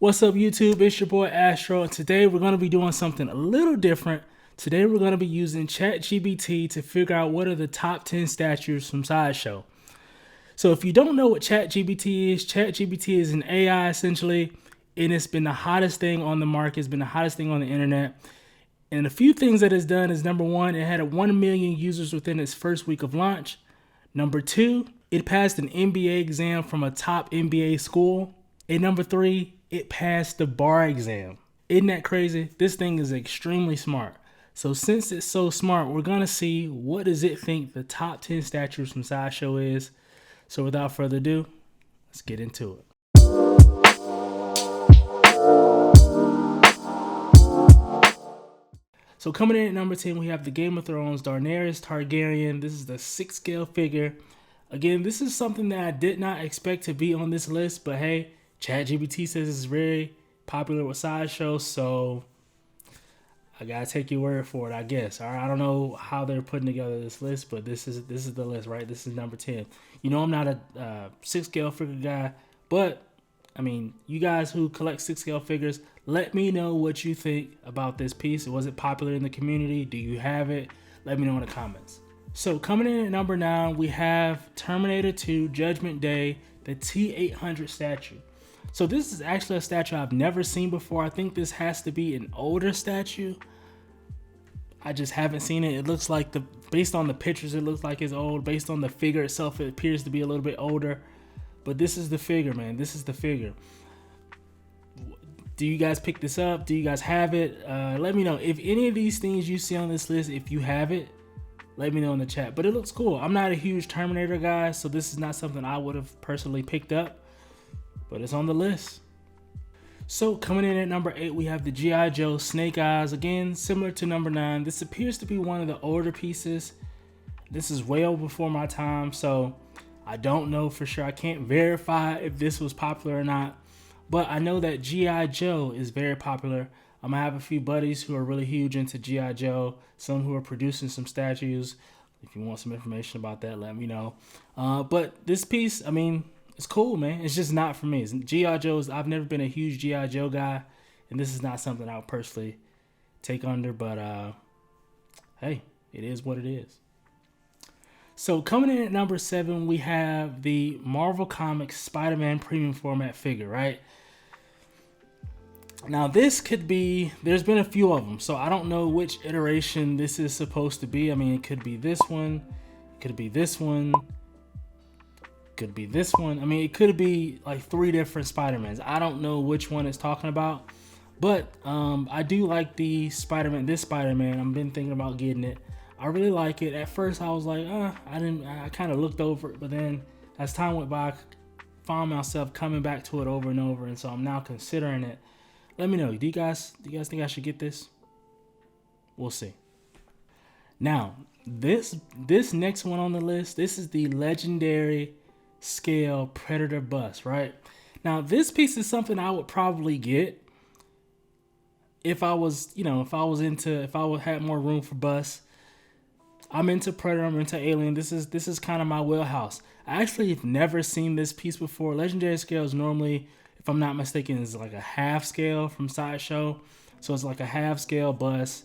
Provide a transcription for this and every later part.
What's up, YouTube? It's your boy Astro, and today we're going to be doing something a little different. Today we're going to be using ChatGPT to figure out what are the top 10 statues from Sideshow. So if you don't know what ChatGPT is an AI essentially, and it's been the hottest thing on the market. It's been the hottest thing on the internet. And a few things that it's done is, number one, it had 1 million users within its first week of launch. Number two, it passed an MBA exam from a top MBA school. And number three, it passed the bar exam. Isn't that crazy? This thing is extremely smart. So since it's so smart, we're going to see what does it think the top 10 statues from Sideshow is. So without further ado, let's get into it. So coming in at number 10, we have the Game of Thrones Daenerys Targaryen. This is the 6th scale figure. Again, this is something that I did not expect to be on this list, but hey, ChatGPT says it's very popular with Sideshow, so I gotta take your word for it, I guess. All right, I don't know how they're putting together this list, but this is the list, right? This is number 10. You know, I'm not a 6 scale figure guy, but I mean, you guys who collect 6 scale figures, let me know what you think about this piece. Was it popular in the community? Do you have it? Let me know in the comments. So coming in at number 9, we have Terminator 2 Judgment Day, the T800 statue. So this is actually a statue I've never seen before. I think this has to be an older statue. I just haven't seen it. It looks like, based on the pictures, it looks like it's old. Based on the figure itself, it appears to be a little bit older. But this is the figure, man. This is the figure. Do you guys pick this up? Do you guys have it? Let me know. If any of these things you see on this list, if you have it, let me know in the chat. But it looks cool. I'm not a huge Terminator guy, so this is not something I would have personally picked up. But it's on the list. So coming in at number 8, we have the G.I. Joe Snake Eyes. Again, similar to number 9. This appears to be one of the older pieces. This is way before my time, so I don't know for sure. I can't verify if this was popular or not. But I know that G.I. Joe is very popular. I have a few buddies who are really huge into G.I. Joe. Some who are producing some statues. If you want some information about that, let me know. But this piece, I mean, it's cool, man. It's just not for me. G.I. Joe's, I've never been a huge G.I. Joe guy, and this is not something I would personally take under, but hey, it is what it is. So coming in at number 7, we have the Marvel Comics Spider-Man premium format figure, right? Now this could be, there's been a few of them, so I don't know which iteration this is supposed to be. I mean, it could be this one, it could be this one, could be this one. I mean, it could be like 3 different Spider-Mans. I don't know which one it's talking about, but I do like the Spider-Man, this Spider-Man. I've been thinking about getting it. I really like it. At first I was like, I kind of looked over it, but then as time went by, I found myself coming back to it over and over, and so I'm now considering it. Let me know. Do you guys think I should get this? We'll see. Now, this next one on the list, this is the legendary scale Predator bust, right? Now this piece is something I would probably get if I was, if I had more room for busts. I'm into Predator, I'm into Alien. This is kind of my wheelhouse. I actually have never seen this piece before. Legendary scale is normally, if I'm not mistaken, is like a half scale from Sideshow. So it's like a half scale bust.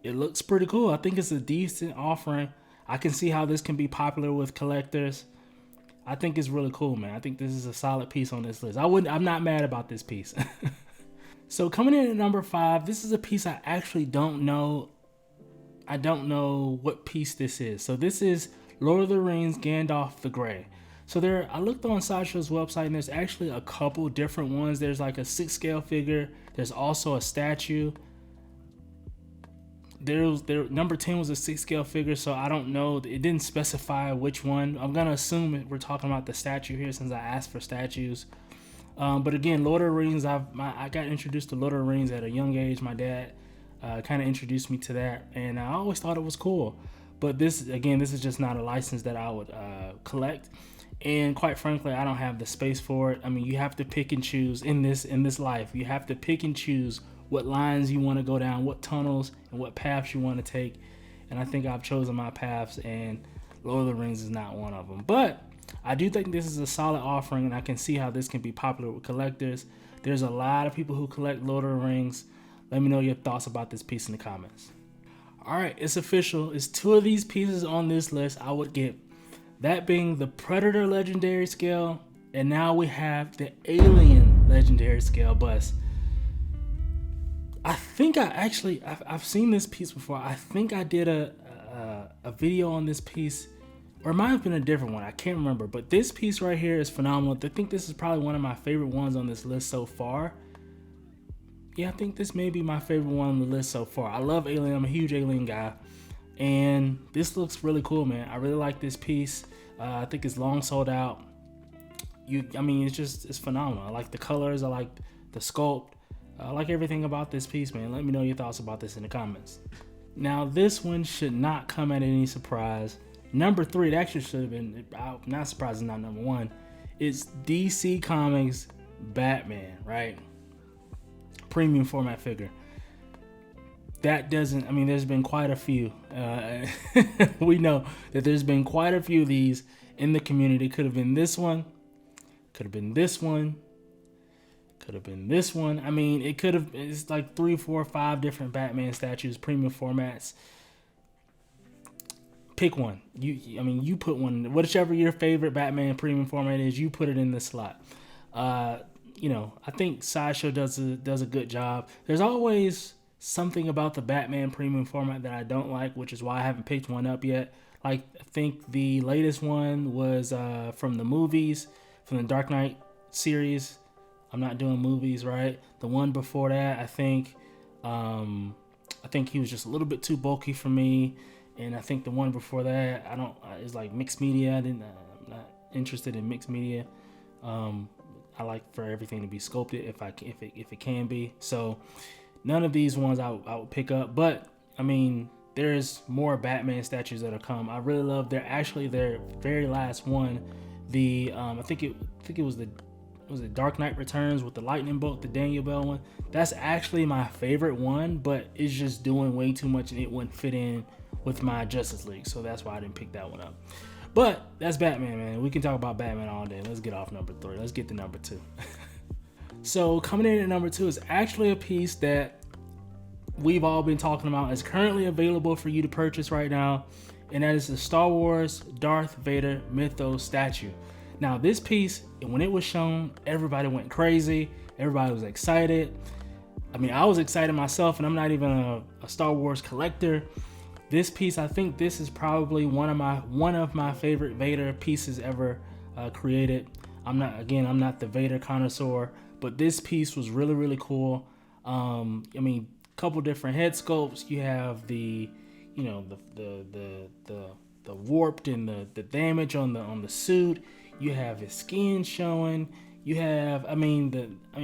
It looks pretty cool. I think it's a decent offering. I can see how this can be popular with collectors. I think it's really cool, man. I think this is a solid piece on this list. I'm not mad about this piece. So coming in at number 5, this is a piece I actually don't know. I don't know what piece this is. So this is Lord of the Rings Gandalf the Grey. So I looked on Sideshow's website, and there's actually a couple different ones. There's like a 6 scale figure. There's also a statue. Number 10 was a 6 scale figure, so I don't know. It didn't specify which one. I'm gonna assume we're talking about the statue here since I asked for statues. But again, Lord of the Rings, I got introduced to Lord of the Rings at a young age. My dad kind of introduced me to that, and I always thought it was cool. But this is just not a license that I would collect. And quite frankly, I don't have the space for it. I mean, you have to pick and choose in this life. You have to pick and choose what lines you want to go down, what tunnels and what paths you want to take. And I think I've chosen my paths, and Lord of the Rings is not one of them. But I do think this is a solid offering, and I can see how this can be popular with collectors. There's a lot of people who collect Lord of the Rings. Let me know your thoughts about this piece in the comments. All right, it's official. It's 2 of these pieces on this list I would get. That being the Predator Legendary Scale, and now we have the Alien Legendary Scale bust. I think I've seen this piece before. I think I did a video on this piece, or it might have been a different one. I can't remember, but this piece right here is phenomenal. I think this is probably one of my favorite ones on this list so far. Yeah, I think this may be my favorite one on the list so far. I love Alien. I'm a huge Alien guy, and this looks really cool, man. I really like this piece. I think it's long sold out. It's phenomenal. I like the colors. I like the sculpt. I like everything about this piece, man. Let me know your thoughts about this in the comments. Now, this one should not come at any surprise. Number 3, it actually should have been, I'm not surprised it's not number 1. It's DC Comics Batman, right? Premium format figure. That doesn't, there's been quite a few. We know that there's been quite a few of these in the community. Could have been this one. Could have been this one. Could have been this one. It's like 3, 4, 5 different Batman statues, premium formats. Pick one. You put one, whichever your favorite Batman premium format is, you put it in the slot. I think Sideshow does a good job. There's always something about the Batman premium format that I don't like, which is why I haven't picked one up yet. Like, I think the latest one was from the movies, from the Dark Knight series. I'm not doing movies, right? The one before that, I think he was just a little bit too bulky for me. And I think the one before that, it's like mixed media. I'm not interested in mixed media. I like for everything to be sculpted if it can be. So none of these ones I would pick up. But there's more Batman statues that'll come. I really love their very last one. The I think it was the Dark Knight Returns with the lightning bolt, the Daniel Bell one. That's actually my favorite one, but it's just doing way too much and it wouldn't fit in with my Justice League. So that's why I didn't pick that one up. But that's Batman, man. We can talk about Batman all day. Let's get off number 3. Let's get to number 2. So coming in at number 2 is actually a piece that we've all been talking about. It's currently available for you to purchase right now, and that is the Star Wars Darth Vader Mythos statue. Now, this piece, when it was shown, everybody went crazy. Everybody was excited. I was excited myself, and I'm not even a Star Wars collector. This piece, I think this is probably one of my favorite Vader pieces ever created. I'm not the Vader connoisseur, but this piece was really, really cool. Couple different head sculpts. You have the warped and the damage on the suit. You have his skin showing. You have,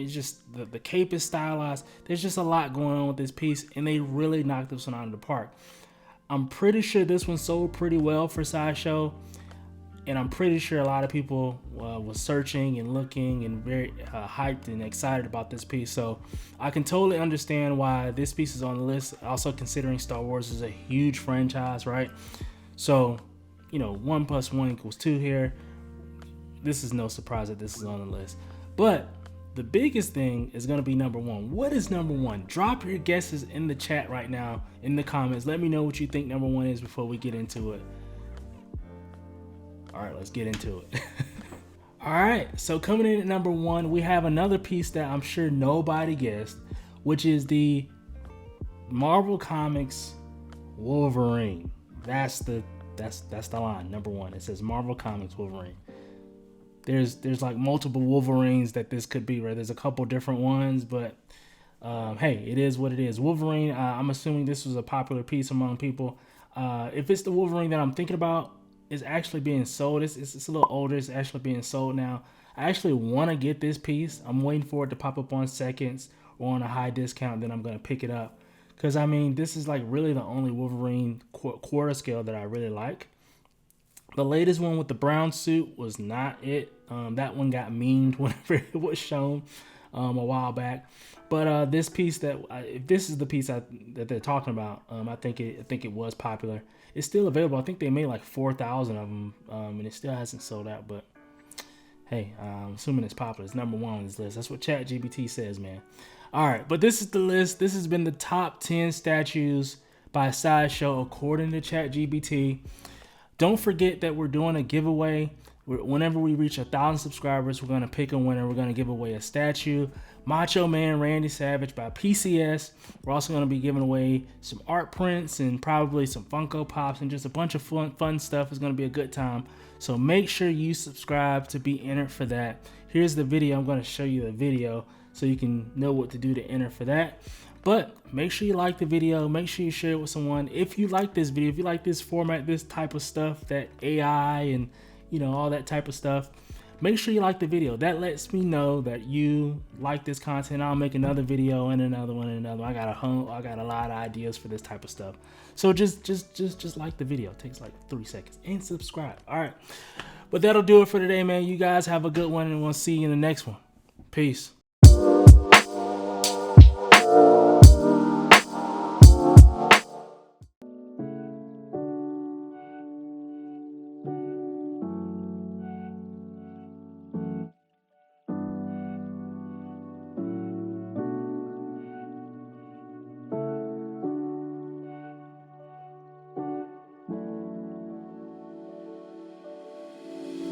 just the cape is stylized. There's just a lot going on with this piece, and they really knocked this one out of the park. I'm pretty sure this one sold pretty well for Sideshow, and I'm pretty sure a lot of people was searching and looking and very hyped and excited about this piece. So I can totally understand why this piece is on the list. Also considering Star Wars is a huge franchise, right? So, 1 + 1 = 2 here. This is no surprise that this is on the list. But the biggest thing is going to be number 1. What is number 1? Drop your guesses in the chat right now, in the comments. Let me know what you think number 1 is before we get into it. All right, let's get into it. All right, so coming in at number 1, we have another piece that I'm sure nobody guessed, which is the Marvel Comics Wolverine. That's the line, number 1. It says Marvel Comics Wolverine. There's like multiple Wolverines that this could be, right? There's a couple different ones, but hey, it is what it is. Wolverine, I'm assuming this was a popular piece among people. If it's the Wolverine that I'm thinking about, it's actually being sold. It's a little older. It's actually being sold now. I actually want to get this piece. I'm waiting for it to pop up on Seconds or on a high discount. Then I'm going to pick it up. Because, this is like really the only Wolverine quarter scale that I really like. The latest one with the brown suit was not it. That one got memed whenever it was shown a while back. But this piece if this is the piece that they're talking about, I think it was popular. It's still available. I think they made like 4,000 of them, and it still hasn't sold out. But hey, I'm assuming it's popular. It's #1 on this list. That's what ChatGPT says, man. All right, but this is the list. This has been the top 10 statues by Sideshow according to ChatGPT. Don't forget that we're doing a giveaway. Whenever we reach 1,000 subscribers, we're going to pick a winner. We're going to give away a statue, Macho Man Randy Savage by PCS. We're also going to be giving away some art prints and probably some Funko Pops and just a bunch of fun stuff. It's going to be a good time. So make sure you subscribe to be entered for that. Here's the video. I'm going to show you the video so you can know what to do to enter for that. But make sure you like the video. Make sure you share it with someone. If you like this video, if you like this format, this type of stuff, that AI and all that type of stuff, make sure you like the video. That lets me know that you like this content. I'll make another video and another one and another one. I got a lot of ideas for this type of stuff. So just like the video. It takes like 3 seconds and subscribe. All right. But that'll do it for today, man. You guys have a good one and we'll see you in the next one. Peace.